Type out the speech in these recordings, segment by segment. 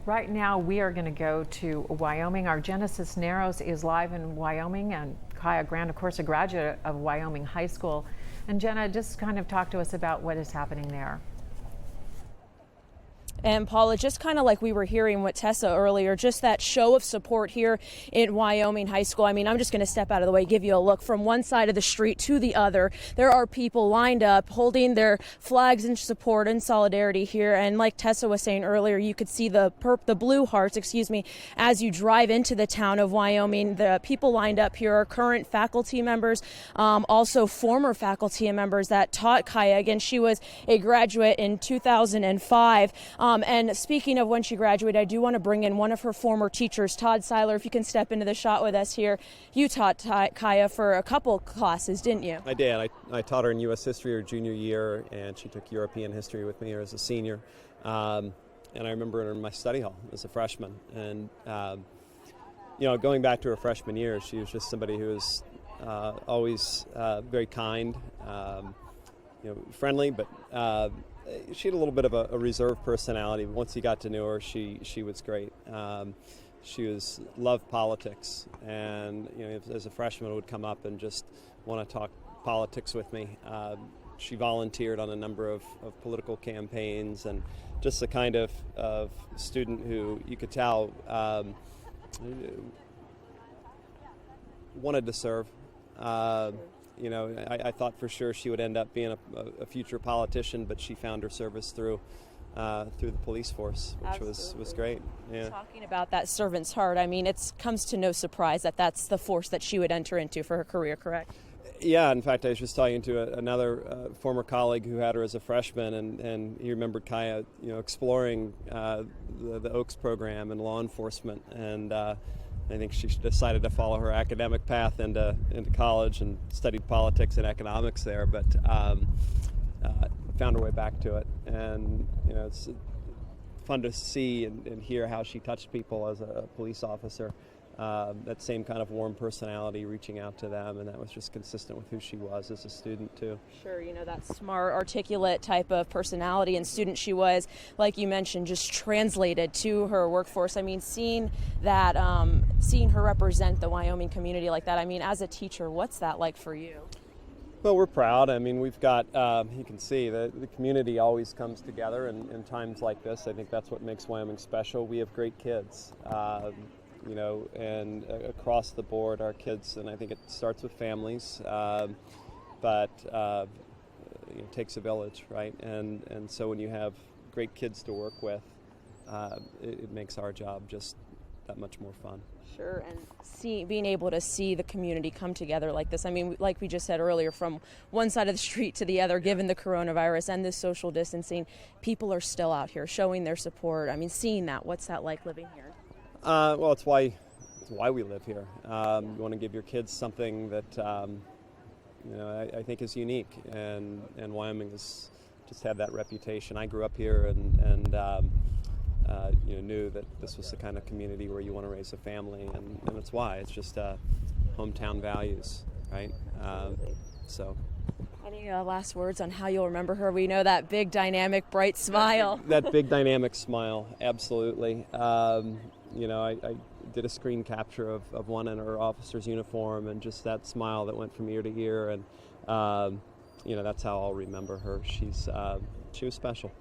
Right now, we are going to go to Wyoming. Our Genesis Narrows is live in Wyoming, and Kaia Grant, of course, a graduate of Wyoming High School. And Jenna, just kind of talk to us about what is happening there. And Paula, just kind of like we were hearing with Tessa earlier, just that show of support here in Wyoming High School. I mean, I'm just going to step out of the way, give you a look from one side of the street to the other. There are people lined up holding their flags in support and solidarity here. And like Tessa was saying earlier, you could see the blue hearts, as you drive into the town of Wyoming. The people lined up here are current faculty members, also former faculty members that taught Kaia. Again, she was a graduate in 2005. And speaking of when she graduated, I do want to bring in one of her former teachers, Todd Seiler. If you can step into the shot with us here. You taught Kaia for a couple classes, didn't you? I did. I taught her in U.S. history her junior year, and she took European history with me as a senior. And I remember her in my study hall as a freshman. And, going back to her freshman year, she was just somebody who was always very kind, friendly, but she had a little bit of a reserved personality. Once you got to know her, she was great. She loved politics, and as a freshman would come up and just want to talk politics with me. She volunteered on a number of political campaigns, and just the kind of student who you could tell wanted to serve. I thought for sure she would end up being a future politician, but she found her service through the police force, which was great. Yeah. Talking about that servant's heart, I mean, it comes to no surprise that that's the force that she would enter into for her career, correct? Yeah, in fact, I was just talking to another former colleague who had her as a freshman, and he remembered Kaia, exploring the Oaks program and law enforcement, and I think she decided to follow her academic path into college and studied politics and economics there, but found her way back to it. And it's fun to see and hear how she touched people as a police officer. That same kind of warm personality, reaching out to them, and that was just consistent with who she was as a student too. Sure, that smart, articulate type of personality and student she was, like you mentioned, just translated to her workforce. I mean, seeing her represent the Wyoming community like that, I mean, as a teacher, what's that like for you? Well, we're proud. I mean, we've got, you can see the community always comes together in times like this. I think that's what makes Wyoming special. We have great kids. And across the board, our kids, and I think it starts with families, but it takes a village, right? And so when you have great kids to work with, it makes our job just that much more fun. Sure, and being able to see the community come together like this. I mean, like we just said earlier, from one side of the street to the other, given the coronavirus and this social distancing, people are still out here showing their support. I mean, seeing that, what's that like living here? Well, it's why we live here. You want to give your kids something that I think is unique, and Wyoming has just had that reputation. I grew up here and knew that this was the kind of community where you want to raise a family, and that's why. It's just hometown values, right? So. Any last words on how you'll remember her? We know that big, dynamic, bright smile. That big, dynamic smile, absolutely. I did a screen capture of one in her officer's uniform, and just that smile that went from ear to ear, and that's how I'll remember her. She was special.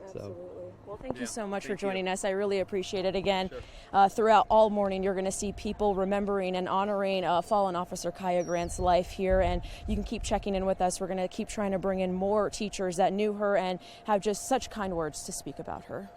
Absolutely. Well, thank you so much for joining us. I really appreciate it. Again, throughout all morning, you're going to see people remembering and honoring fallen officer Kaia Grant's life here, and you can keep checking in with us. We're going to keep trying to bring in more teachers that knew her and have just such kind words to speak about her.